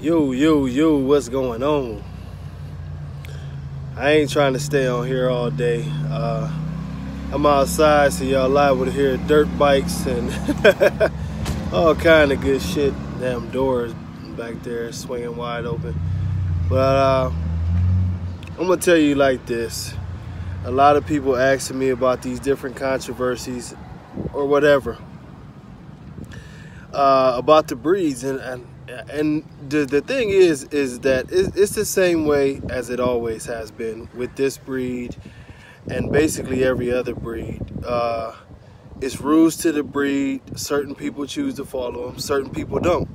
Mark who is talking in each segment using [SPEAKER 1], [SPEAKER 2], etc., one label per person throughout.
[SPEAKER 1] Yo, what's going on? I ain't trying to stay on here all day. I'm outside, so y'all liable to hear dirt bikes and all kind of good shit. Damn doors back there swinging wide open. But I'm gonna tell you like this. A lot of people asking me about these different controversies or whatever. About the breeds and the thing is that it's the same way as it always has been with this breed and basically every other breed. It's rules to the breed. Certain people choose to follow them, certain people don't.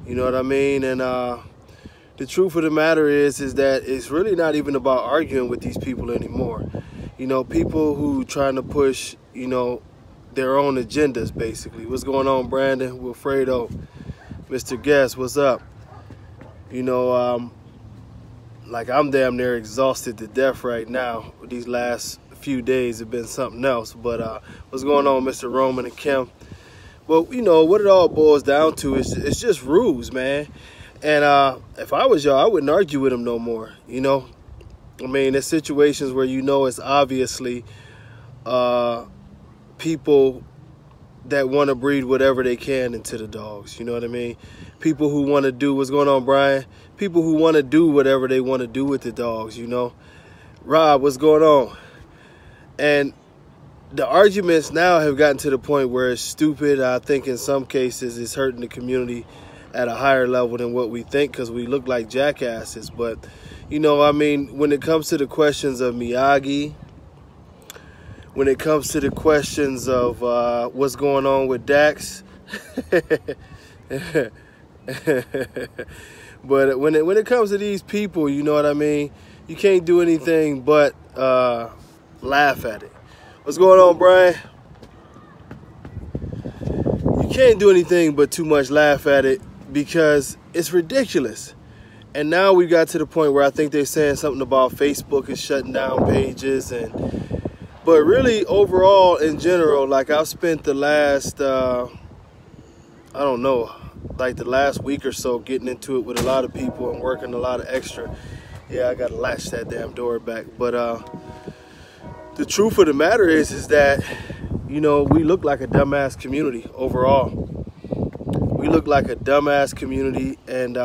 [SPEAKER 1] You know what I mean? And the truth of the matter is that it's really not even about arguing with these people anymore. You know, people who trying to push, you know, their own agendas, basically. What's going on, Brandon? Wilfredo, Mr. Guest, what's up? You know, like I'm damn near exhausted to death right now. These last few days have been something else. But what's going on, Mr. Roman and Kim? Well, you know, what it all boils down to is it's just rules, man. And if I was y'all, I wouldn't argue with them no more, you know? I mean, there's situations where you know it's obviously people that want to breed whatever they can into the dogs, you know what I mean? People who want to do, what's going on, Brian? People who want to do whatever they want to do with the dogs, you know? Rob, what's going on? And the arguments now have gotten to the point where it's stupid. I think in some cases it's hurting the community at a higher level than what we think because we look like jackasses. But, you know, I mean, when it comes to the questions of Miyagi, when it comes to the questions of what's going on with Dax, but when it comes to these people, you know what I mean, you can't do anything but laugh at it. What's going on, Brian? You can't do anything but too much laugh at it because it's ridiculous. And now we got to the point where I think they're saying something about Facebook is shutting down pages. But really, overall, in general, like I've spent the last, I don't know, like the last week or so getting into it with a lot of people and working a lot of extra. Yeah, I got to latch that damn door back. But the truth of the matter is that, you know, we look like a dumbass community overall. We look like a dumbass community, and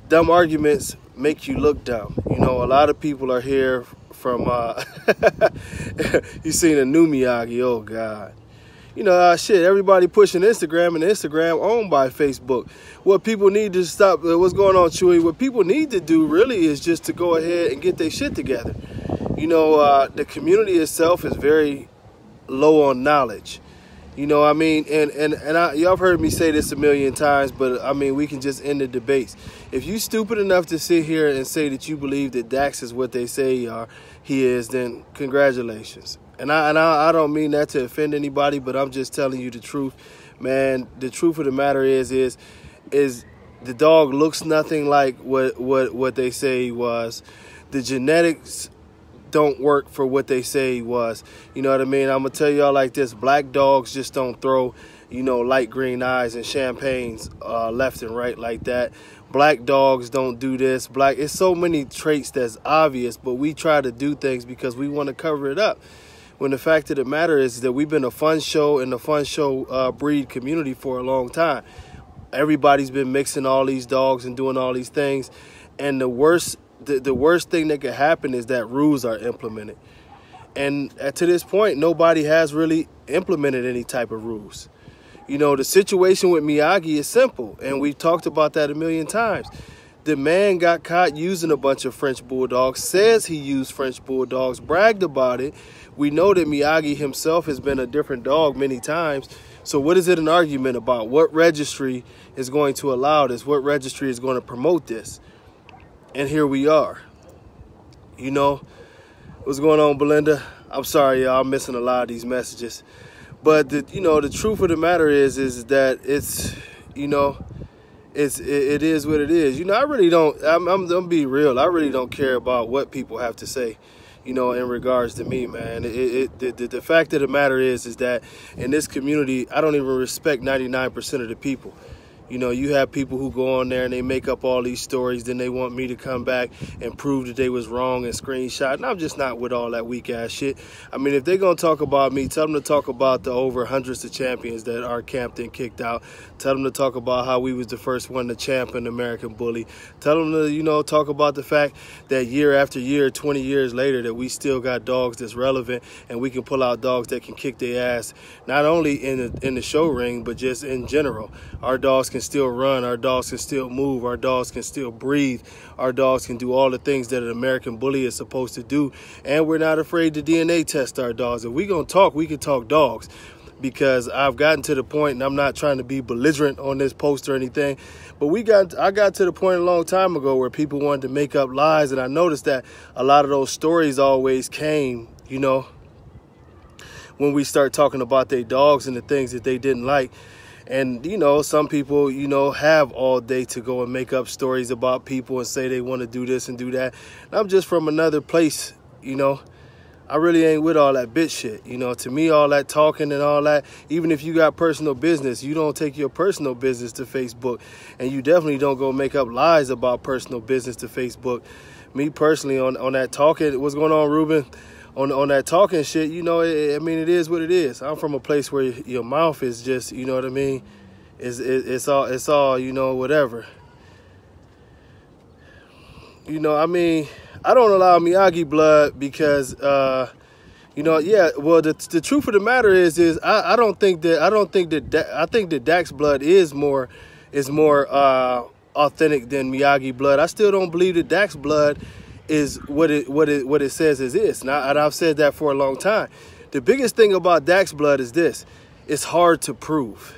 [SPEAKER 1] dumb arguments make you look dumb. You know, a lot of people are here from, you seen a new Miyagi, oh God. You know, shit, everybody pushing Instagram, and Instagram owned by Facebook. What people need to stop, what's going on, Chewy? What people need to do really is just to go ahead and get their shit together. You know, the community itself is very low on knowledge. You know, I mean, and y'all have heard me say this a million times, but I mean, we can just end the debates. If you stupid enough to sit here and say that you believe that Dax is what they say he is, then congratulations. And I don't mean that to offend anybody, but I'm just telling you the truth, man. The truth of the matter is the dog looks nothing like what they say he was. The genetics don't work for what they say he was. You know what I mean? I'm gonna tell y'all like this: black dogs just don't throw, you know, light green eyes and champagnes left and right like that. Black dogs don't do this. It's so many traits that's obvious, but we try to do things because we want to cover it up. When the fact of the matter is that we've been a fun show and a fun show breed community for a long time. Everybody's been mixing all these dogs and doing all these things, and the worst thing that could happen is that rules are implemented. And to this point, nobody has really implemented any type of rules. You know, the situation with Miyagi is simple, and we've talked about that a million times. The man got caught using a bunch of French Bulldogs, says he used French Bulldogs, bragged about it. We know that Miyagi himself has been a different dog many times. So what is it an argument about? What registry is going to allow this? What registry is going to promote this? And here we are. You know, what's going on, Belinda? I'm sorry, y'all, I'm missing a lot of these messages. But, you know, the truth of the matter is that it's, you know, it is what it is. You know, I really don't, I'm gonna be real. I really don't care about what people have to say, you know, in regards to me, man. The fact of the matter is that in this community, I don't even respect 99% of the people. You know, you have people who go on there and they make up all these stories, then they want me to come back and prove that they was wrong and screenshot. And I'm just not with all that weak ass shit. I mean, if they're going to talk about me, tell them to talk about the over hundreds of champions that our captain kicked out. Tell them to talk about how we was the first one to champion American Bully. Tell them to, you know, talk about the fact that year after year, 20 years later, that we still got dogs that's relevant and we can pull out dogs that can kick their ass, not only in the show ring, but just in general. Our dogs can still run, our dogs can still move, our dogs can still breathe, our dogs can do all the things that an American Bully is supposed to do, and we're not afraid to DNA test our dogs. If we gonna talk, we can talk dogs, because I've gotten to the point, and I'm not trying to be belligerent on this post or anything, but I got to the point a long time ago where people wanted to make up lies, and I noticed that a lot of those stories always came, you know, when we start talking about their dogs and the things that they didn't like. And, you know, some people, you know, have all day to go and make up stories about people and say they want to do this and do that. And I'm just from another place, you know. I really ain't with all that bitch shit. You know, to me, all that talking and all that, even if you got personal business, you don't take your personal business to Facebook. And you definitely don't go make up lies about personal business to Facebook. Me personally, on that talking, what's going on, Ruben? On that talking shit, you know, I mean, it is what it is. I'm from a place where your mouth is just, you know what I mean? It's all, you know, whatever. You know, I mean, I don't allow Miyagi blood because, you know, yeah. Well, the truth of the matter is I think that Dax blood is more authentic than Miyagi blood. I still don't believe that Dax blood is what it says it is. And I've said that for a long time. The biggest thing about Dax blood is this: it's hard to prove.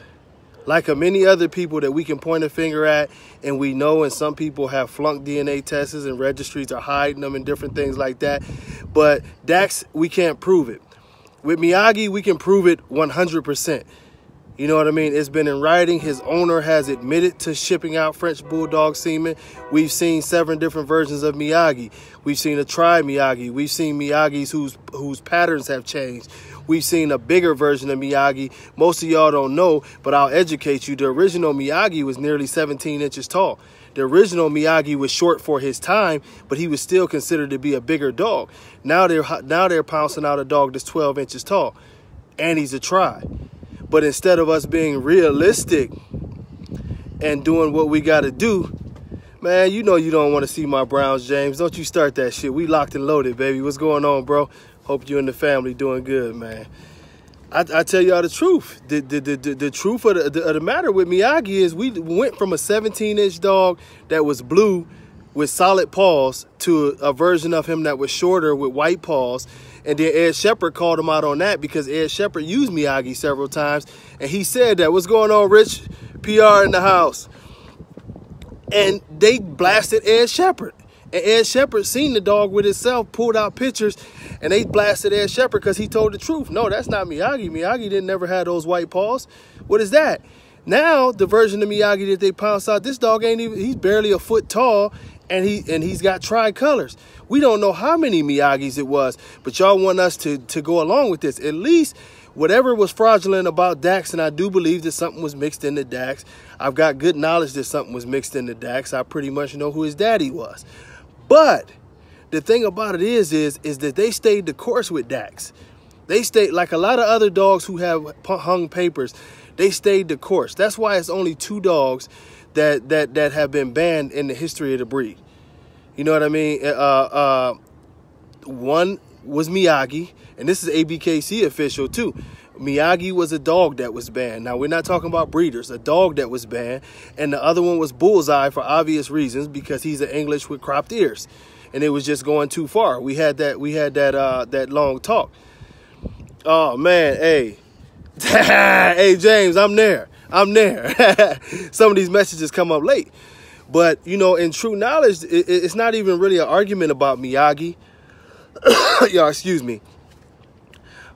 [SPEAKER 1] Like many other people that we can point a finger at, and we know, and some people have flunked DNA tests and registries are hiding them and different things like that. But Dax, we can't prove it. With Miyagi, we can prove it 100%. You know what I mean? It's been in writing. His owner has admitted to shipping out French Bulldog semen. We've seen 7 different versions of Miyagi. We've seen a tri-Miyagi. We've seen Miyagis whose patterns have changed. We've seen a bigger version of Miyagi. Most of y'all don't know, but I'll educate you. The original Miyagi was nearly 17 inches tall. The original Miyagi was short for his time, but he was still considered to be a bigger dog. Now they're pouncing out a dog that's 12 inches tall, and he's a tri. But instead of us being realistic and doing what we got to do, man, you know you don't want to see my Browns, James. Don't you start that shit. We locked and loaded, baby. What's going on, bro? Hope you and the family doing good, man. I tell y'all the truth. The truth of the matter with Miyagi is we went from a 17-inch dog that was blue with solid paws to a version of him that was shorter with white paws. And then Ed Shepherd called him out on that because Ed Shepherd used Miyagi several times. And he said that. What's going on, Rich? PR in the house. And they blasted Ed Shepherd. And Ed Shepherd seen the dog with himself, pulled out pictures, and they blasted Ed Shepherd because he told the truth. No, that's not Miyagi. Miyagi didn't never have those white paws. What is that? Now, the version of Miyagi that they pounced out, this dog ain't even, he's barely a foot tall, and he's got tricolors. We don't know how many Miyagis it was, but y'all want us to go along with this. At least whatever was fraudulent about Dax, and I do believe that something was mixed into Dax. I've got good knowledge that something was mixed into Dax. I pretty much know who his daddy was. But the thing about it is that they stayed the course with Dax. They stayed, like a lot of other dogs who have hung papers, they stayed the course. That's why it's only 2 dogs that have been banned in the history of the breed. You know what I mean? One was Miyagi, and this is ABKC official too. Miyagi was a dog that was banned. Now, we're not talking about breeders, a dog that was banned. And the other one was Bullseye for obvious reasons because he's an English with cropped ears. And it was just going too far. We had that long talk. Oh, man, hey. Hey, James, I'm there. Some of these messages come up late. But, you know, in true knowledge, it's not even really an argument about Miyagi. Y'all, excuse me.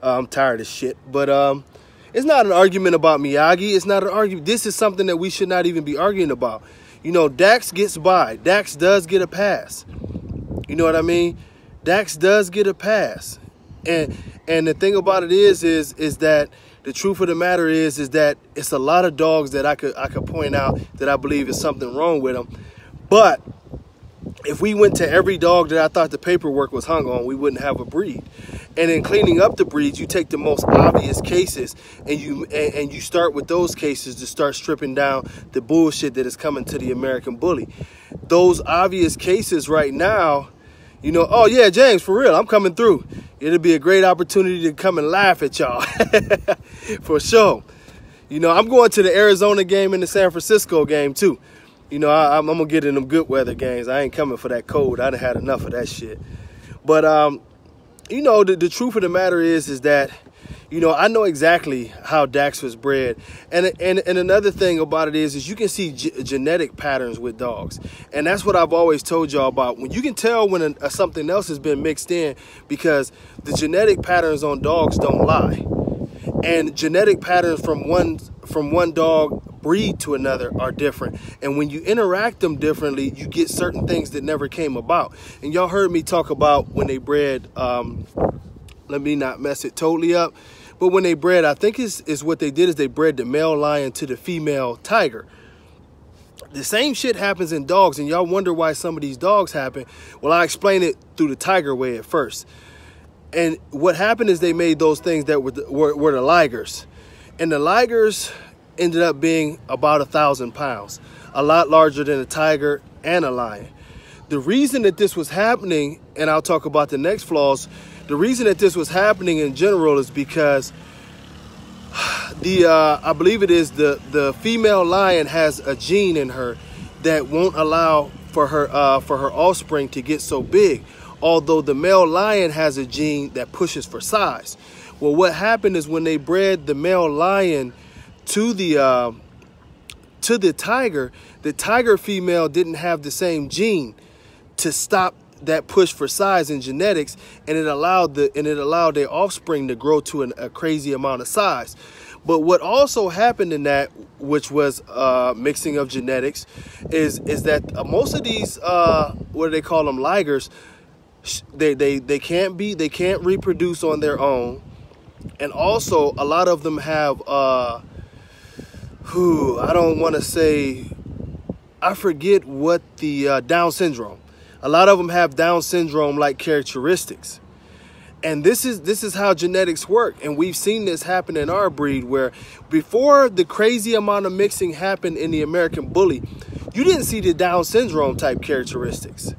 [SPEAKER 1] I'm tired of shit. But it's not an argument about Miyagi. It's not an argument. This is something that we should not even be arguing about. You know, Dax gets by. Dax does get a pass. You know what I mean? Dax does get a pass. And the thing about it is that the truth of the matter is that it's a lot of dogs that I could point out that I believe is something wrong with them. But if we went to every dog that I thought the paperwork was hung on, we wouldn't have a breed. And in cleaning up the breeds, you take the most obvious cases and you start with those cases to start stripping down the bullshit that is coming to the American Bully. Those obvious cases right now, you know, oh yeah, James, for real, I'm coming through. It'll be a great opportunity to come and laugh at y'all. For sure. You know, I'm going to the Arizona game and the San Francisco game too. You know, I'm going to get in them good weather games. I ain't coming for that cold. I done had enough of that shit. But, you know, the truth of the matter is that, you know, I know exactly how Dax was bred. And another thing about it is you can see genetic patterns with dogs. And that's what I've always told y'all about. When you can tell when something else has been mixed in, because the genetic patterns on dogs don't lie. And genetic patterns from one dog breed to another are different. And when you interact them differently, you get certain things that never came about. And y'all heard me talk about when they bred, let me not mess it totally up, but when they bred, I think is what they did is they bred the male lion to the female tiger. The same shit happens in dogs, and y'all wonder why some of these dogs happen. Well, I explain it through the tiger way at first. And what happened is they made those things that were the ligers. And the ligers ended up being about 1,000 pounds, a lot larger than a tiger and a lion. The reason that this was happening, and I'll talk about the next flaws, the reason that this was happening in general is because I believe it is the female lion has a gene in her that won't allow for her offspring to get so big, although the male lion has a gene that pushes for size. Well, what happened is when they bred the male lion to the tiger female didn't have the same gene to stop that push for size in genetics, and it allowed their offspring to grow to a crazy amount of size. But what also happened in that, which was mixing of genetics, is that most of these what do they call them, ligers, they can't reproduce on their own, and also a lot of them have I don't want to say, I forget what the Down syndrome. A lot of them have Down syndrome-like characteristics. And this is how genetics work. And we've seen this happen in our breed, where before the crazy amount of mixing happened in the American Bully, you didn't see the Down syndrome type characteristics.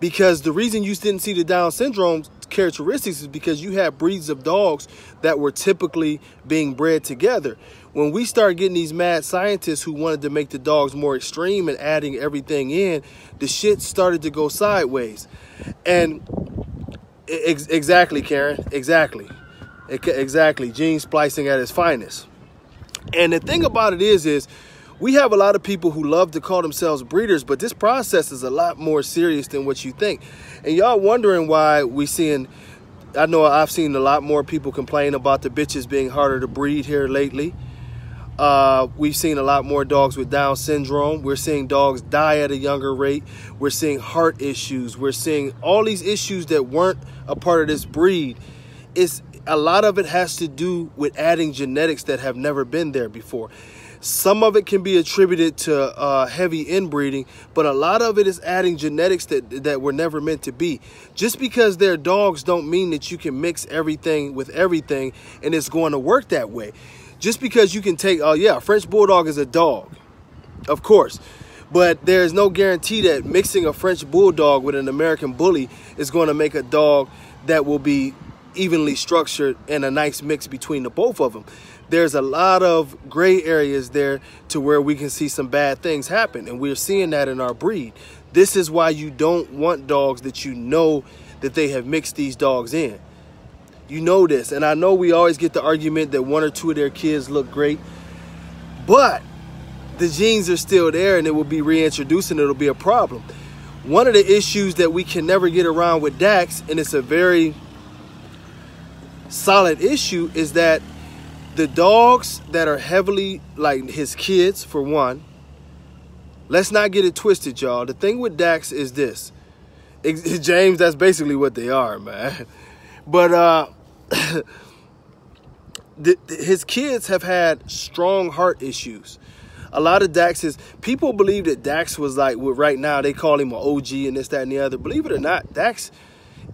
[SPEAKER 1] Because the reason you didn't see the Down syndrome characteristics is because you had breeds of dogs that were typically being bred together. When we started getting these mad scientists who wanted to make the dogs more extreme and adding everything in, the shit started to go sideways. And exactly, Karen, exactly. Gene splicing at its finest. And the thing about it is we have a lot of people who love to call themselves breeders, but this process is a lot more serious than what you think. And y'all wondering why I know I've seen a lot more people complain about the bitches being harder to breed here lately. We've seen a lot more dogs with Down syndrome. We're seeing dogs die at a younger rate. We're seeing heart issues. We're seeing all these issues that weren't a part of this breed. A lot of it has to do with adding genetics that have never been there before. Some of it can be attributed to heavy inbreeding, but a lot of it is adding genetics that were never meant to be. Just because they're dogs don't mean that you can mix everything with everything and it's going to work that way. Just because you can take, oh yeah, a French Bulldog is a dog, of course. But there's no guarantee that mixing a French Bulldog with an American Bully is going to make a dog that will be evenly structured and a nice mix between the both of them. There's a lot of gray areas there to where we can see some bad things happen. And we're seeing that in our breed. This is why you don't want dogs that you know that they have mixed these dogs in. You know this. And I know we always get the argument that one or two of their kids look great. But the genes are still there and it will be reintroduced and it'll be a problem. One of the issues that we can never get around with Dax, and it's a very solid issue, is that the dogs that are heavily, like his kids, for one, let's not get it twisted, y'all. The thing with Dax is this. James, that's basically what they are, man. But his kids have had strong heart issues. A lot of Dax's people believe that Dax was like, well, right now they call him an OG and this, that, and the other. Believe it or not, Dax,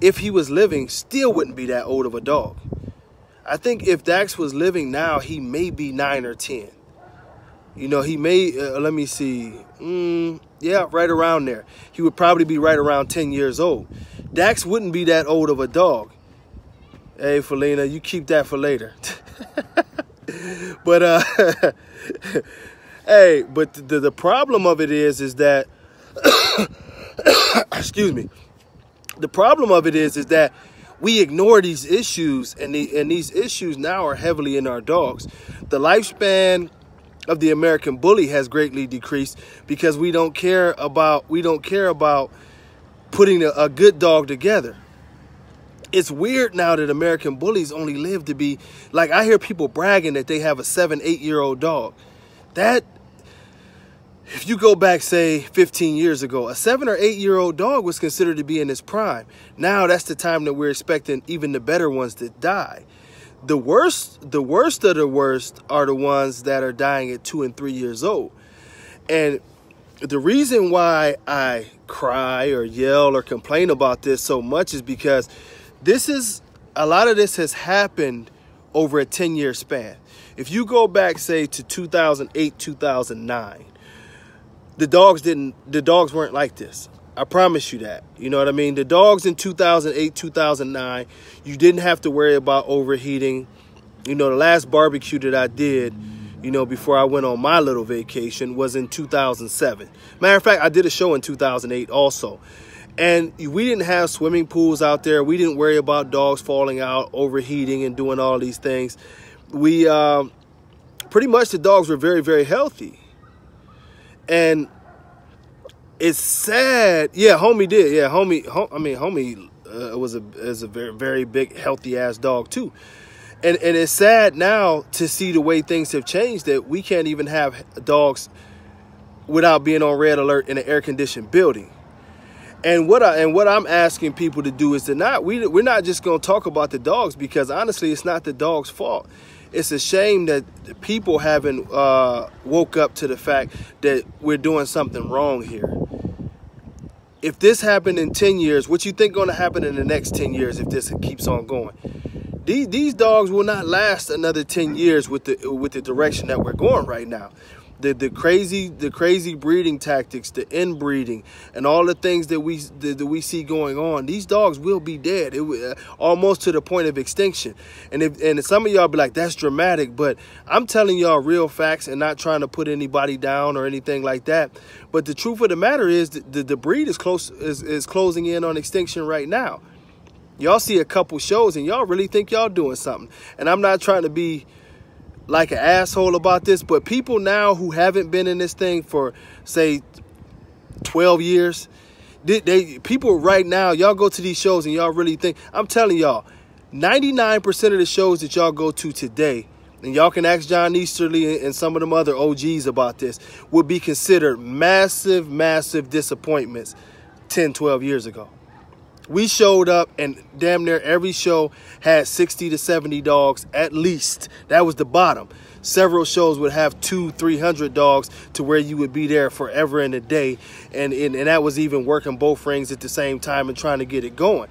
[SPEAKER 1] if he was living, still wouldn't be that old of a dog. I think if Dax was living now, he may be 9 or 10. You know, he may, let me see. Yeah, right around there. He would probably be right around 10 years old. Dax wouldn't be that old of a dog. Hey, Felina, you keep that for later. But, hey, but the problem of it is that, excuse me. The problem of it is that we ignore these issues, and these issues now are heavily in our dogs. The lifespan of the American Bully has greatly decreased because we don't care about putting a good dog together. It's weird now that American Bullies only live to be, like, I hear people bragging that they have a 7, 8-year-old dog. That, if you go back, say, 15 years ago, a 7 or 8-year-old dog was considered to be in his prime. Now that's the time that we're expecting even the better ones to die. The worst of the worst are the ones that are dying at 2 and 3 years old. And the reason why I cry or yell or complain about this so much is because a lot of this has happened over a 10-year span. If you go back, say, to 2008, 2009, the dogs weren't like this. I promise you that. You know what I mean? The dogs in 2008, 2009, you didn't have to worry about overheating. You know, the last barbecue that I did, you know, before I went on my little vacation was in 2007. Matter of fact, I did a show in 2008 also. And we didn't have swimming pools out there. We didn't worry about dogs falling out, overheating, and doing all these things. We, pretty much the dogs were very, very healthy. And it's sad. Yeah, homie did. Yeah, homie was a very, very big, healthy ass dog too. And it's sad now to see the way things have changed, that we can't even have dogs without being on red alert in an air conditioned building. And what I'm asking people to do is to we're not just going to talk about the dogs, because honestly, it's not the dog's fault. It's a shame that people haven't woke up to the fact that we're doing something wrong here. If this happened in 10 years, what you think going to happen in the next 10 years if this keeps on going? These dogs will not last another 10 years with the direction that we're going right now. The crazy breeding tactics, the inbreeding, and all the things that we see going on. These dogs will be dead, almost to the point of extinction. And some of y'all be like, that's dramatic, but I'm telling y'all real facts and not trying to put anybody down or anything like that. But the truth of the matter is the breed is closing in on extinction right now. Y'all see a couple shows and y'all really think y'all doing something. And I'm not trying to be like an asshole about this, but people now who haven't been in this thing for, say, 12 years, people right now, y'all go to these shows and y'all really think, I'm telling y'all, 99% of the shows that y'all go to today, and y'all can ask John Easterly and some of them other OGs about this, would be considered massive, massive disappointments 10, 12 years ago. We showed up and damn near every show had 60 to 70 dogs at least. That was the bottom. Several shows would have 200-300 dogs to where you would be there forever and a day. And that was even working both rings at the same time and trying to get it going.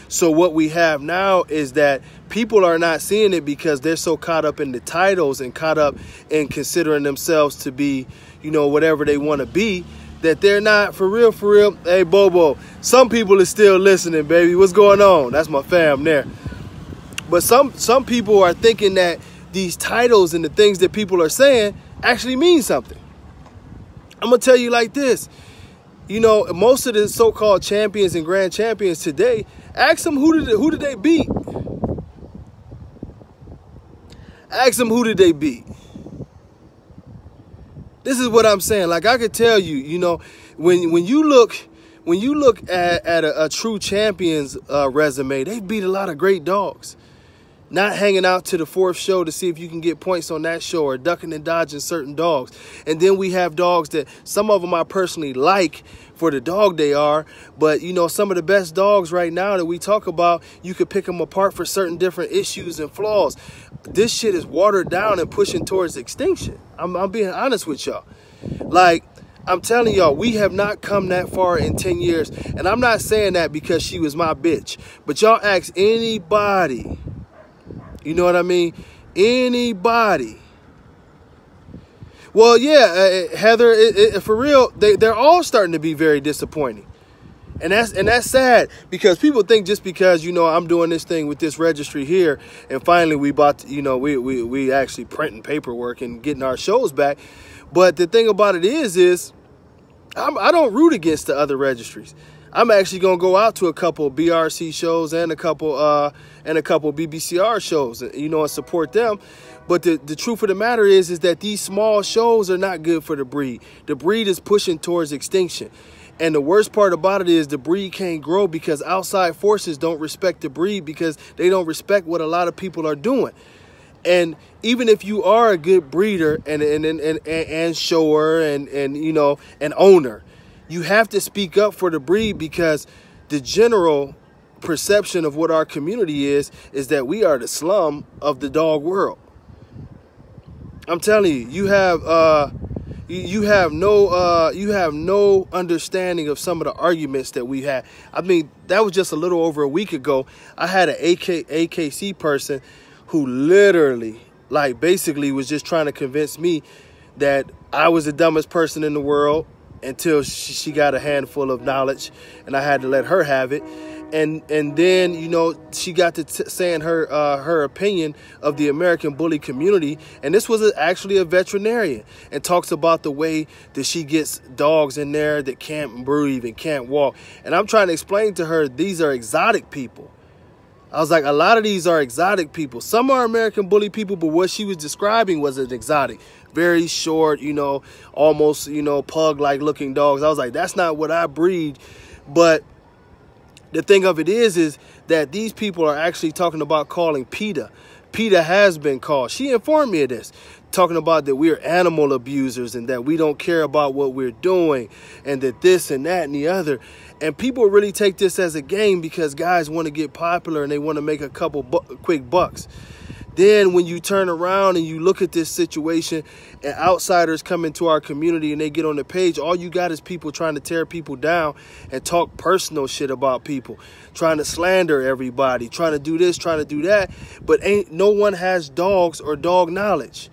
[SPEAKER 1] So what we have now is that people are not seeing it because they're so caught up in the titles and caught up in considering themselves to be, you know, whatever they want to be, that they're not for real. Hey, Bobo, some people are still listening, baby. What's going on? That's my fam there. But some people are thinking that these titles and the things that people are saying actually mean something. I'm going to tell you like this. You know, most of the so-called champions and grand champions today, ask them who did they beat? Ask them who did they beat? This is what I'm saying. Like, I could tell you, you know, when you look at a true champion's resume, they beat a lot of great dogs. not hanging out to the 4th show to see if you can get points on that show, or ducking and dodging certain dogs. And then we have dogs that some of them I personally like for the dog they are, but you know, some of the best dogs right now that we talk about, you could pick them apart for certain different issues and flaws. This shit is watered down and pushing towards extinction. I'm being honest with y'all. Like, I'm telling y'all, we have not come that far in 10 years. And I'm not saying that because she was my bitch, but y'all ask anybody, you know what I mean? Anybody. Well, yeah, Heather, for real, they're all starting to be very disappointing. And that's sad, because people think just because, you know, I'm doing this thing with this registry here, and finally we bought, you know, we actually printing paperwork and getting our shows back. But the thing about it is I don't root against the other registries. I'm actually gonna go out to a couple BRC shows and a couple BBCR shows, you know, and support them. But the truth of the matter is that these small shows are not good for the breed. The breed is pushing towards extinction. And the worst part about it is the breed can't grow because outside forces don't respect the breed, because they don't respect what a lot of people are doing. And even if you are a good breeder and shower and you know, an owner, you have to speak up for the breed, because the general perception of what our community is that we are the slum of the dog world. I'm telling you, you have no understanding of some of the arguments that we had. I mean, that was just a little over a week ago. I had an AKC person who literally, like, basically was just trying to convince me that I was the dumbest person in the world until she got a handful of knowledge, and I had to let her have it. And then, you know, she got to saying her opinion of the American bully community. And this was actually a veterinarian, and talks about the way that she gets dogs in there that can't breathe and can't walk. And I'm trying to explain to her, these are exotic people. I was like, a lot of these are exotic people. Some are American bully people, but what she was describing was an exotic. Very short, you know, almost, you know, pug-like looking dogs. I was like, that's not what I breed. But the thing of it is that these people are actually talking about calling PETA. PETA has been called. She informed me of this, talking about that we're animal abusers and that we don't care about what we're doing, and that this and that and the other. And people really take this as a game because guys want to get popular and they want to make a couple quick bucks. Then when you turn around and you look at this situation and outsiders come into our community and they get on the page, all you got is people trying to tear people down and talk personal shit about people, trying to slander everybody, trying to do this, trying to do that. But no one has dogs or dog knowledge.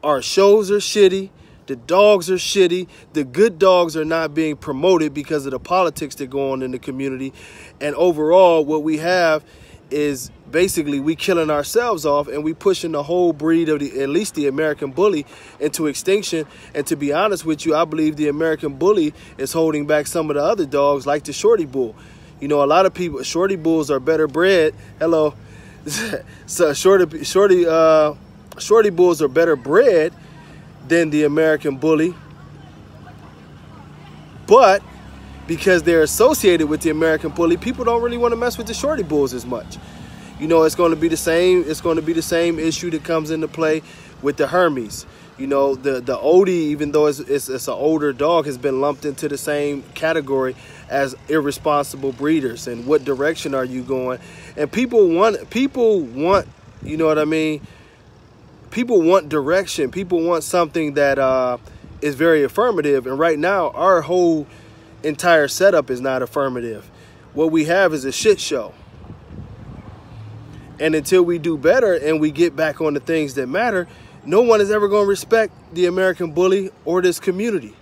[SPEAKER 1] Our shows are shitty. The dogs are shitty. The good dogs are not being promoted because of the politics that go on in the community. And overall, what we have is basically we killing ourselves off, and we pushing the whole breed of at least the American bully into extinction. And to be honest with you, I believe the American bully is holding back some of the other dogs like the Shorty Bull. You know, a lot of people, Shorty Bulls are better bred. Hello. So Shorty Bulls are better bred than the American bully. But because they're associated with the American bully, people don't really want to mess with the Shorty Bulls as much. You know, it's going to be the same. It's going to be the same issue that comes into play with the Hermes. You know, the Odie, even though it's an older dog, has been lumped into the same category as irresponsible breeders. And what direction are you going? And people want, you know what I mean? People want direction. People want something that is very affirmative. And right now, our whole entire setup is not affirmative. What we have is a shit show. And until we do better and we get back on the things that matter, no one is ever going to respect the American bully or this community.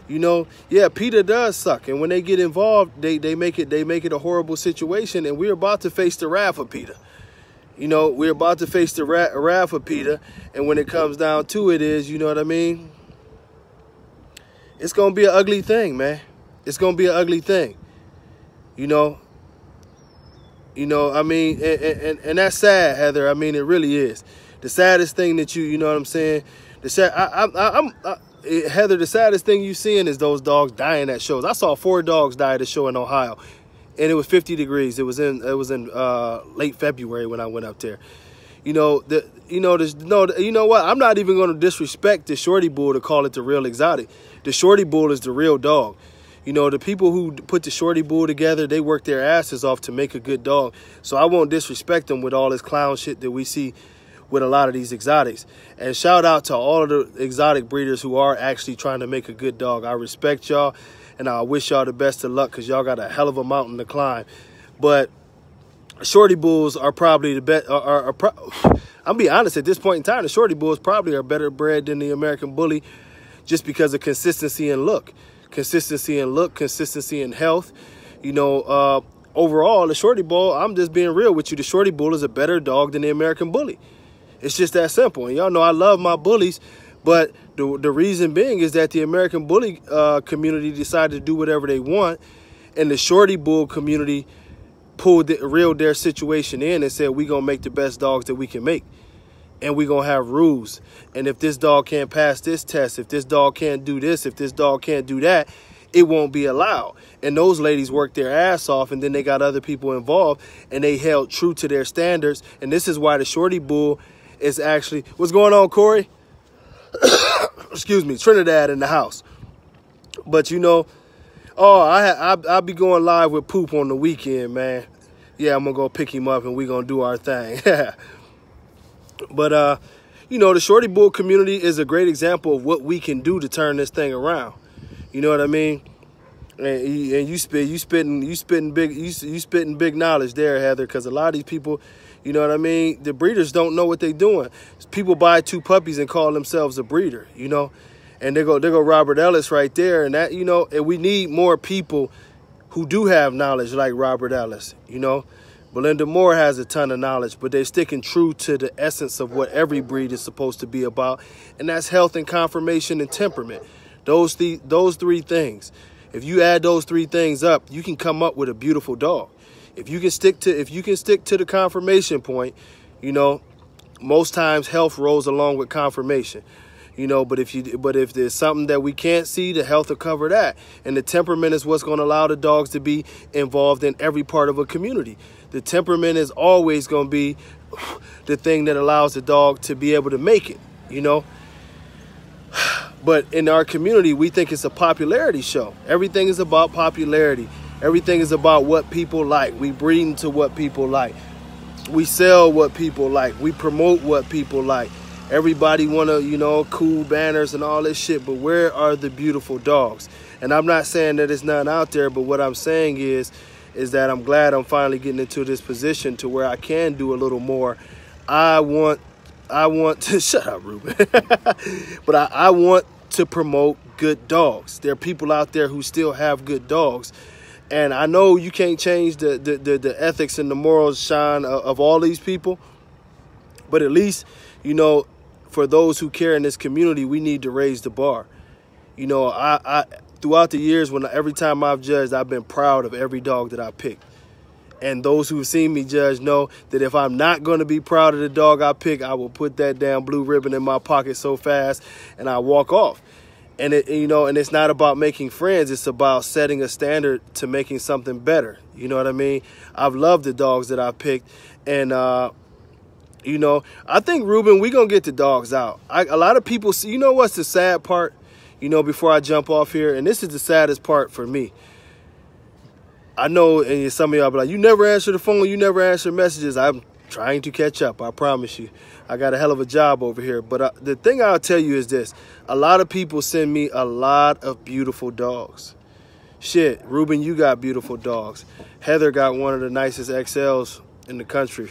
[SPEAKER 1] You know, yeah, PETA does suck. And when they get involved, they make it a horrible situation. And we're about to face the wrath of PETA. You know, we're about to face the wrath of PETA. And when it comes down to it is, you know what I mean? It's going to be an ugly thing, man. It's going to be an ugly thing. You know, I mean, and that's sad, Heather. I mean, it really is. The saddest thing that you know what I'm saying? Heather, the saddest thing you seeing is those dogs dying at shows. I saw 4 dogs die at a show in Ohio. and it was 50 degrees. It was in late February when I went up there. You know, you know what? I'm not even going to disrespect the Shorty Bull to call it the real exotic. The Shorty Bull is the real dog. You know, the people who put the Shorty Bull together, they work their asses off to make a good dog. So I won't disrespect them with all this clown shit that we see with a lot of these exotics. And shout out to all of the exotic breeders who are actually trying to make a good dog. I respect y'all, and I wish y'all the best of luck, because y'all got a hell of a mountain to climb. But Shorty Bulls are probably the best. I'll be honest, at this point in time, the Shorty Bulls probably are better bred than the American Bully, just because of consistency and look. Consistency in look, consistency in health. You know, overall, the Shorty Bull, I'm just being real with you, the Shorty Bull is a better dog than the American Bully. It's just that simple. And y'all know I love my bullies, but the reason being is that the American Bully community decided to do whatever they want, and the Shorty Bull community reeled their situation in and said, we're going to make the best dogs that we can make. And we're going to have rules. And if this dog can't pass this test, if this dog can't do this, if this dog can't do that, it won't be allowed. And those ladies worked their ass off, and then they got other people involved, and they held true to their standards. And this is why the Shorty Bull is actually... What's going on, Corey? Excuse me, Trinidad in the house. But, you know, I'll be going live with Poop on the weekend, man. Yeah, I'm going to go pick him up, and we're going to do our thing. But, you know, the Shorty Bull community is a great example of what we can do to turn this thing around. You know what I mean? And you spitting big knowledge there, Heather, because a lot of these people, you know what I mean? The breeders don't know what they're doing. People buy 2 puppies and call themselves a breeder, you know? And they go Robert Ellis right there. And that, you know, and we need more people who do have knowledge like Robert Ellis, you know? Belinda Moore has a ton of knowledge, but they're sticking true to the essence of what every breed is supposed to be about, and that's health and conformation and temperament. Those 3 things. If you add those 3 things up, you can come up with a beautiful dog. If you can stick to the conformation point, you know, most times health rolls along with conformation. You know, but if there's something that we can't see, the health will cover that. And the temperament is what's going to allow the dogs to be involved in every part of a community. The temperament is always going to be the thing that allows the dog to be able to make it, you know. But in our community, we think it's a popularity show. Everything is about popularity. Everything is about what people like. We breed into what people like. We sell what people like. We promote what people like. Everybody want to, you know, cool banners and all this shit, but where are the beautiful dogs? And I'm not saying that it's none out there, but what I'm saying is that I'm glad I'm finally getting into this position to where I can do a little more. I want to, shut up, Ruben. But I want to promote good dogs. There are people out there who still have good dogs. And I know you can't change the ethics and the morals, Sean, of all these people. But at least, you know, for those who care in this community, we need to raise the bar. You know, I throughout the years, every time I've judged, I've been proud of every dog that I picked. And those who've seen me judge know that if I'm not going to be proud of the dog I pick, I will put that damn blue ribbon in my pocket so fast and I walk off. And you know, and it's not about making friends. It's about setting a standard to making something better. You know what I mean? I've loved the dogs that I picked, and you know, I think, Ruben, we're going to get the dogs out. A lot of people see, you know what's the sad part? You know, before I jump off here, and this is the saddest part for me. I know, and some of y'all be like, you never answer the phone, you never answer messages. I'm trying to catch up, I promise you. I got a hell of a job over here. But the thing I'll tell you is this. A lot of people send me a lot of beautiful dogs. Shit, Ruben, you got beautiful dogs. Heather got one of the nicest XLs in the country.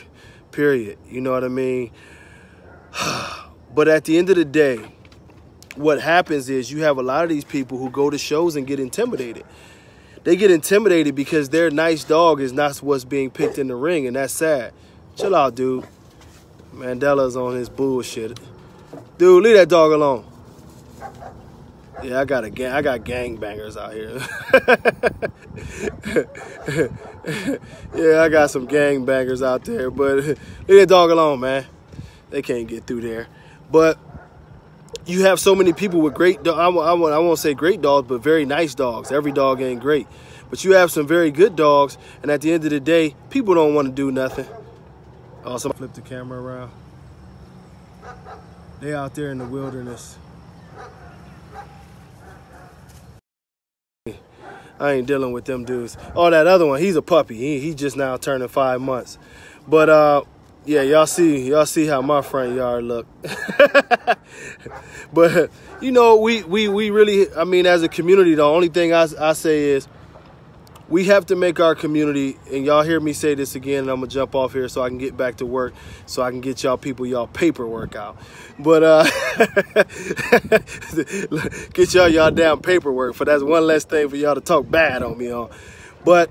[SPEAKER 1] Period. You know what I mean? But at the end of the day, what happens is you have a lot of these people who go to shows and get intimidated. They get intimidated because their nice dog is not what's being picked in the ring, and that's sad. Chill out, dude. Mandela's on his bullshit. Dude, leave that dog alone. Yeah, I got gangbangers out here. Yeah, I got some gangbangers out there, but leave that dog alone, man. They can't get through there. But you have so many people with great, I won't say great dogs, but very nice dogs. Every dog ain't great. But you have some very good dogs, and at the end of the day, people don't want to do nothing. Also, flip the camera around. They out there in the wilderness. I ain't dealing with them dudes. Oh, that other one, he's a puppy. He just now turning 5 months. But yeah, y'all see how my front yard look. But you know, we really, I mean, as a community, the only thing I say is we have to make our community, and y'all hear me say this again, and I'm gonna jump off here so I can get back to work, so I can get y'all people y'all paperwork out. But get y'all damn paperwork, for that's one less thing for y'all to talk bad on me on. But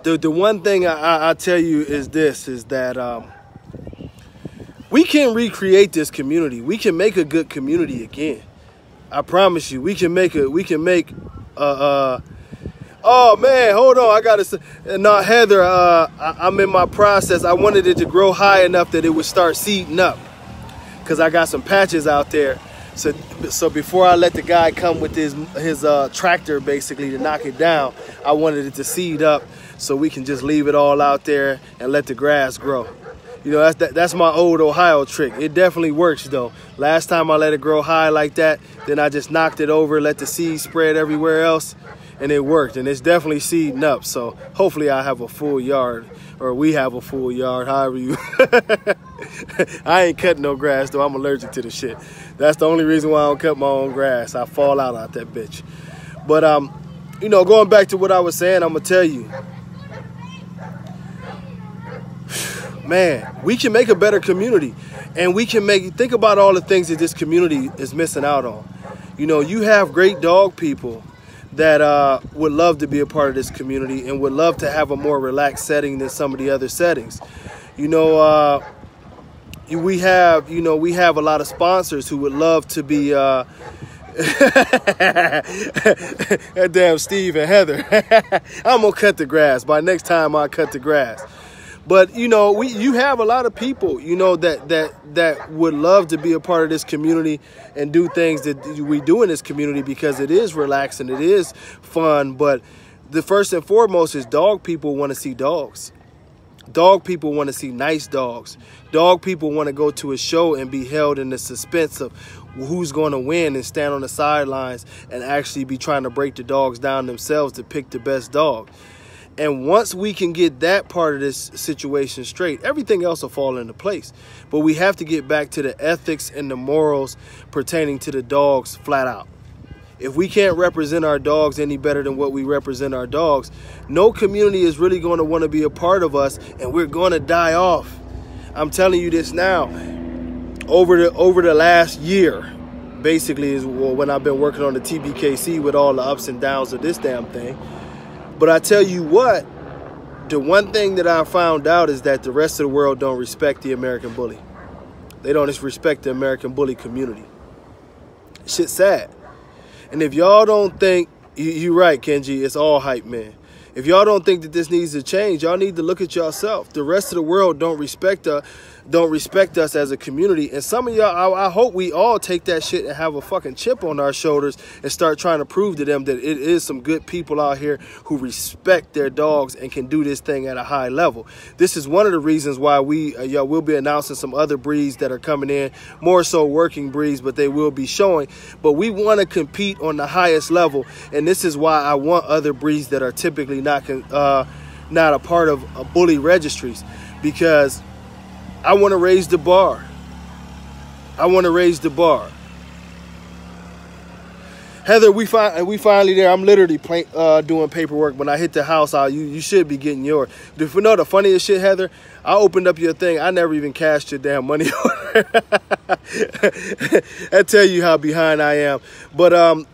[SPEAKER 1] the one thing I tell you is this, is that we can recreate this community. We can make a good community again. I promise you, we can make oh man, hold on, I gotta say, no, Heather, I'm in my process. I wanted it to grow high enough that it would start seeding up, because I got some patches out there. So before I let the guy come with his tractor basically to knock it down, I wanted it to seed up so we can just leave it all out there and let the grass grow. You know, that's my old Ohio trick. It definitely works though. Last time I let it grow high like that, then I just knocked it over, let the seed spread everywhere else, and it worked. And it's definitely seeding up. So hopefully I have a full yard, or we have a full yard, however you. I ain't cutting no grass though. I'm allergic to the shit. That's the only reason why I don't cut my own grass. I fall out that bitch. But you know, going back to what I was saying, I'm gonna tell you, man, we can make a better community, and we can think about all the things that this community is missing out on. You know, you have great dog people that would love to be a part of this community and would love to have a more relaxed setting than some of the other settings. You know, we have a lot of sponsors who would love to be that damn Steve and Heather. I'm gonna cut the grass. By next time I cut the grass. But you know, you have a lot of people, you know, that would love to be a part of this community and do things that we do in this community, because it is relaxing, it is fun. But the first and foremost is dog people want to see dogs. Dog people want to see nice dogs. Dog people want to go to a show and be held in the suspense of who's going to win, and stand on the sidelines and actually be trying to break the dogs down themselves to pick the best dog. And once we can get that part of this situation straight, everything else will fall into place. But we have to get back to the ethics and the morals pertaining to the dogs flat out. If we can't represent our dogs any better than what we represent our dogs, no community is really going to want to be a part of us, and we're going to die off. I'm telling you this now. Over the last year, basically, is when I've been working on the TBKC with all the ups and downs of this damn thing. But I tell you what, the one thing that I found out is that the rest of the world don't respect the American bully. They don't respect the American bully community. Shit's sad. And if y'all don't think, you're right, Kenji, it's all hype, man. If y'all don't think that this needs to change, y'all need to look at yourself. The rest of the world don't respect us as a community. And some of y'all, I hope we all take that shit and have a fucking chip on our shoulders and start trying to prove to them that it is some good people out here who respect their dogs and can do this thing at a high level. This is one of the reasons why we'll be announcing some other breeds that are coming in, more so working breeds, but they will be showing. But we want to compete on the highest level, and this is why I want other breeds that are typically not a part of bully registries, because I want to raise the bar. I want to raise the bar. Heather, we finally there. I'm literally doing paperwork. When I hit the house, you should be getting yours. If you know the funniest shit, Heather, I opened up your thing. I never even cashed your damn money order. I tell you how behind I am. But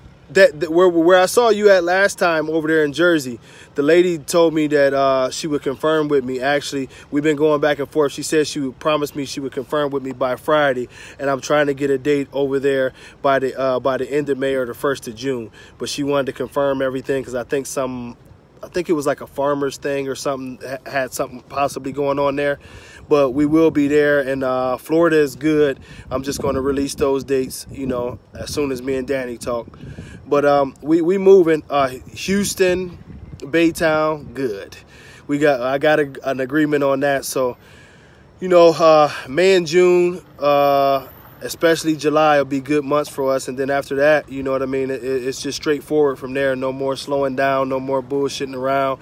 [SPEAKER 1] where I saw you at last time over there in Jersey, the lady told me that she would confirm with me. Actually, we've been going back and forth. She said she would promise me she would confirm with me by Friday, and I'm trying to get a date over there by the end of May or the 1st of June. But she wanted to confirm everything, because I think I think it was like a farmer's thing or something, had something possibly going on there. But we will be there, and Florida is good. I'm just going to release those dates, you know, as soon as me and Danny talk. But we moving. Houston, Baytown, good. I got an agreement on that. So, you know, May and June, especially July, will be good months for us. And then after that, you know what I mean, it's just straightforward from there. No more slowing down, no more bullshitting around.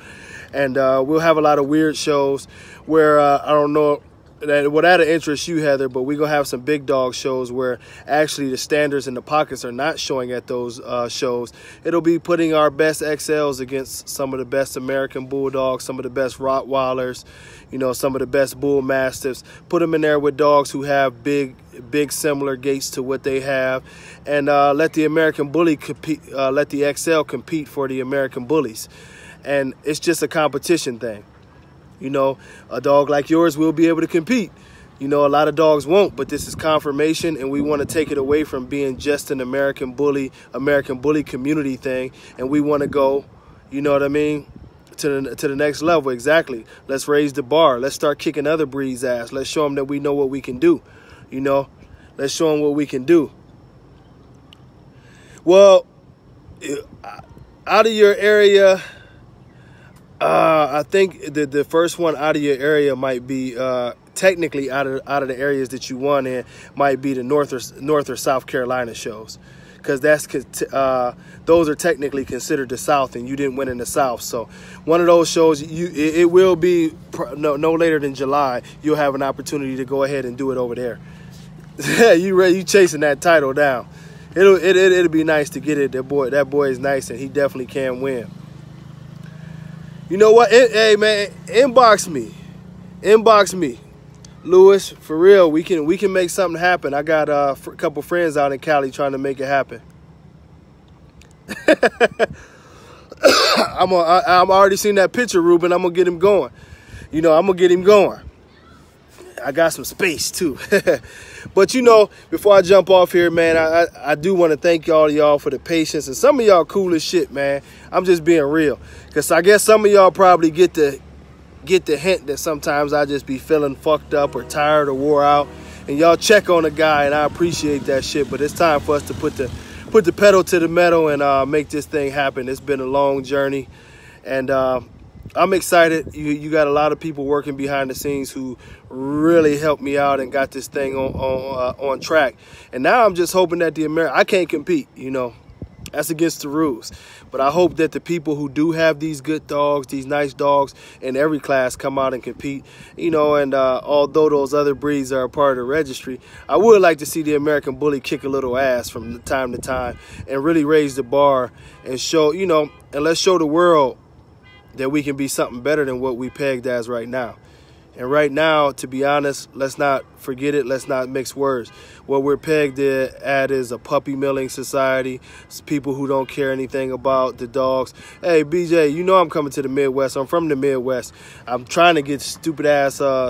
[SPEAKER 1] And we'll have a lot of weird shows where I don't know that would add an interest you, Heather, but we're going to have some big dog shows where actually the standards and the pockets are not showing at those shows. It'll be putting our best XLs against some of the best American Bulldogs, some of the best Rottweilers, you know, some of the best Bull Mastiffs. Put them in there with dogs who have big similar gaits to what they have, and let the American Bully compete, let the XL compete for the American Bullies. And it's just a competition thing. You know, a dog like yours will be able to compete. You know, a lot of dogs won't, but this is confirmation, and we want to take it away from being just an American Bully community thing, and we want to go, you know what I mean, to the next level. Exactly. Let's raise the bar. Let's start kicking other breeds' ass. Let's show them that we know what we can do. You know, let's show them what we can do. Well, out of your area, I think the first one out of your area might be technically out of the areas that you won in might be the North or South Carolina shows, because those are technically considered the South, and you didn't win in the South. So one of those shows, it will be no later than July. You'll have an opportunity to go ahead and do it over there. you chasing that title down. It'll be nice to get it. That boy is nice, and he definitely can win. You know what? Hey man, inbox me, Lewis. For real, we can make something happen. I got a couple friends out in Cali trying to make it happen. I'm already seen that picture, Ruben. I'm gonna get him going. You know, I'm gonna get him going. I got some space too. But you know, before I jump off here, man, I do want to thank all of y'all for the patience, and some of y'all cool as shit, man. I'm just being real, because I guess some of y'all probably get the hint that sometimes I just be feeling fucked up or tired or wore out, and y'all check on a guy, and I appreciate that shit. But it's time for us to put the pedal to the metal and make this thing happen. It's been a long journey, and I'm excited. You got a lot of people working behind the scenes who really helped me out and got this thing on track. And now I'm just hoping that I can't compete, you know. That's against the rules. But I hope that the people who do have these good dogs, these nice dogs in every class, come out and compete, you know. And although those other breeds are a part of the registry, I would like to see the American Bully kick a little ass from time to time and really raise the bar and show, you know, and let's show the world that we can be something better than what we pegged as right now. And right now, to be honest, let's not forget it. Let's not mix words. What we're pegged at is a puppy milling society. It's people who don't care anything about the dogs. Hey, BJ, you know I'm coming to the Midwest. I'm from the Midwest. I'm trying to get stupid ass, I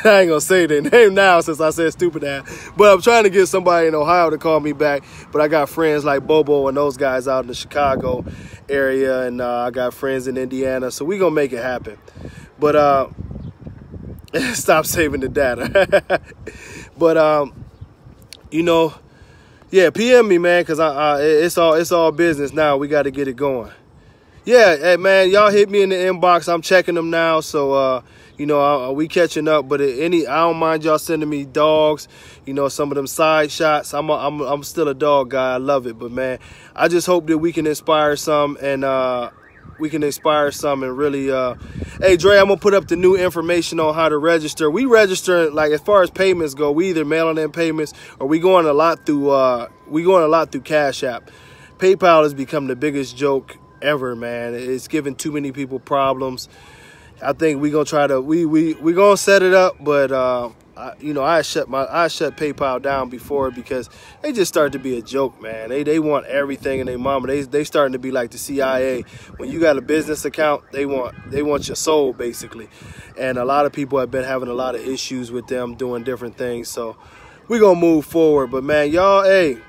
[SPEAKER 1] ain't gonna say their name now since I said stupid ass, but I'm trying to get somebody in Ohio to call me back. But I got friends like Bobo and those guys out in the Chicago area, and I got friends in Indiana, so we gonna make it happen. But stop saving the data. But you know, yeah, PM me, man, because it's all business now. We got to get it going. Yeah, hey, man, y'all hit me in the inbox. I'm checking them now, so you know, we catching up. But I don't mind y'all sending me dogs, you know, some of them side shots. I'm still a dog guy. I love it. But man, I just hope that we can inspire some, and really, hey, Dre, I'm gonna put up the new information on how to register. We register, like, as far as payments go, we either mailing in payments or we going a lot through Cash App. PayPal has become the biggest joke ever, man. It's giving too many people problems. I think we gonna try to we gonna set it up, but you know, I shut PayPal down before because they just started to be a joke, man. They want everything in their mama. They starting to be like the CIA. When you got a business account, they want your soul, basically. And a lot of people have been having a lot of issues with them doing different things. So we're gonna move forward. But man, y'all, hey,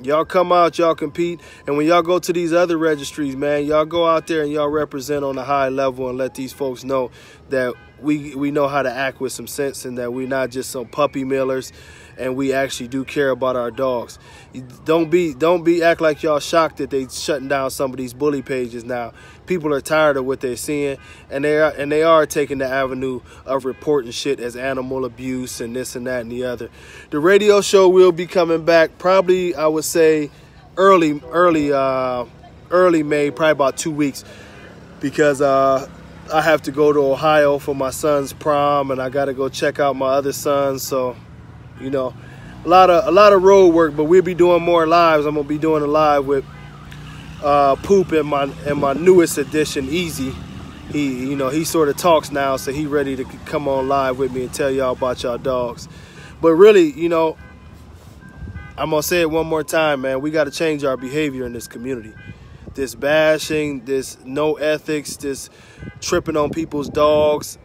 [SPEAKER 1] Y'all come out, y'all compete, and when y'all go to these other registries, man, y'all go out there and y'all represent on a high level and let these folks know that we know how to act with some sense and that we're not just some puppy millers, and we actually do care about our dogs. Don't act like y'all shocked that they shutting down some of these bully pages now. People are tired of what they're seeing, and they are taking the avenue of reporting shit as animal abuse and this and that and the other. The radio show will be coming back probably, I would say, early May, probably about 2 weeks, because I have to go to Ohio for my son's prom, and I got to go check out my other sons. So, you know, a lot of road work, but we'll be doing more lives. I'm gonna be doing a live with Poop and my newest addition, Easy. He sort of talks now, so he ready to come on live with me and tell y'all about y'all dogs. But really, you know, I'm gonna say it one more time, man. We got to change our behavior in this community. This bashing, this no ethics, this tripping on people's dogs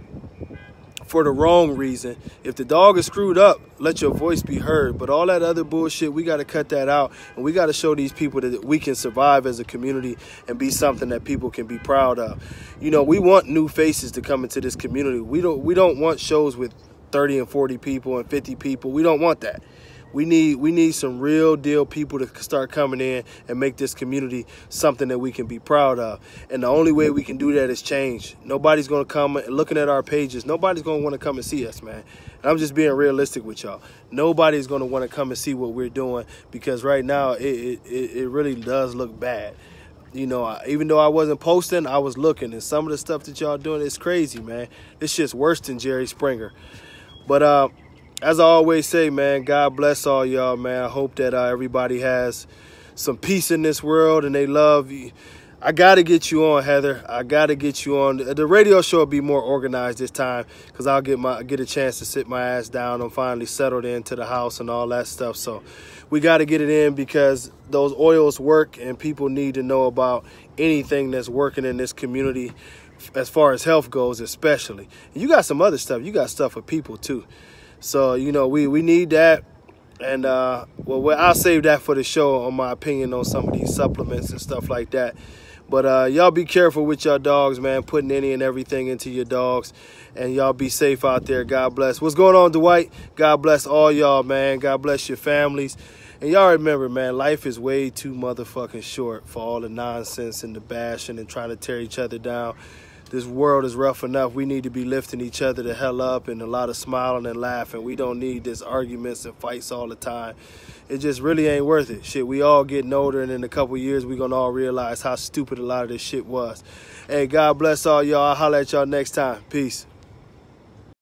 [SPEAKER 1] for the wrong reason. If the dog is screwed up, let your voice be heard. But all that other bullshit, we got to cut that out. And we got to show these people that we can survive as a community and be something that people can be proud of. You know, we want new faces to come into this community. We don't want shows with 30 and 40 people and 50 people. We don't want that. We need some real deal people to start coming in and make this community something that we can be proud of. And the only way we can do that is change. Nobody's going to come looking at our pages. Nobody's going to want to come and see us, man. And I'm just being realistic with y'all. Nobody's going to want to come and see what we're doing, because right now it really does look bad. You know, even though I wasn't posting, I was looking, and some of the stuff that y'all doing is crazy, man. This shit's worse than Jerry Springer. But as I always say, man, God bless all y'all, man. I hope that everybody has some peace in this world and they love you. I got to get you on, Heather. I got to get you on. The radio show will be more organized this time, because I'll get a chance to sit my ass down. I'm finally settled into the house and all that stuff. So we got to get it in, because those oils work and people need to know about anything that's working in this community as far as health goes, especially. And you got some other stuff. You got stuff for people too. So, you know, we need that. And, well, I'll save that for the show on my opinion on some of these supplements and stuff like that. But y'all be careful with your dogs, man, putting any and everything into your dogs. And y'all be safe out there. God bless. What's going on, Dwight? God bless all y'all, man. God bless your families. And y'all remember, man, life is way too motherfucking short for all the nonsense and the bashing and trying to tear each other down. This world is rough enough. We need to be lifting each other the hell up, and a lot of smiling and laughing. We don't need this arguments and fights all the time. It just really ain't worth it. Shit, we all getting older, and in a couple of years, we're going to all realize how stupid a lot of this shit was. Hey, God bless all y'all. I'll holler at y'all next time. Peace.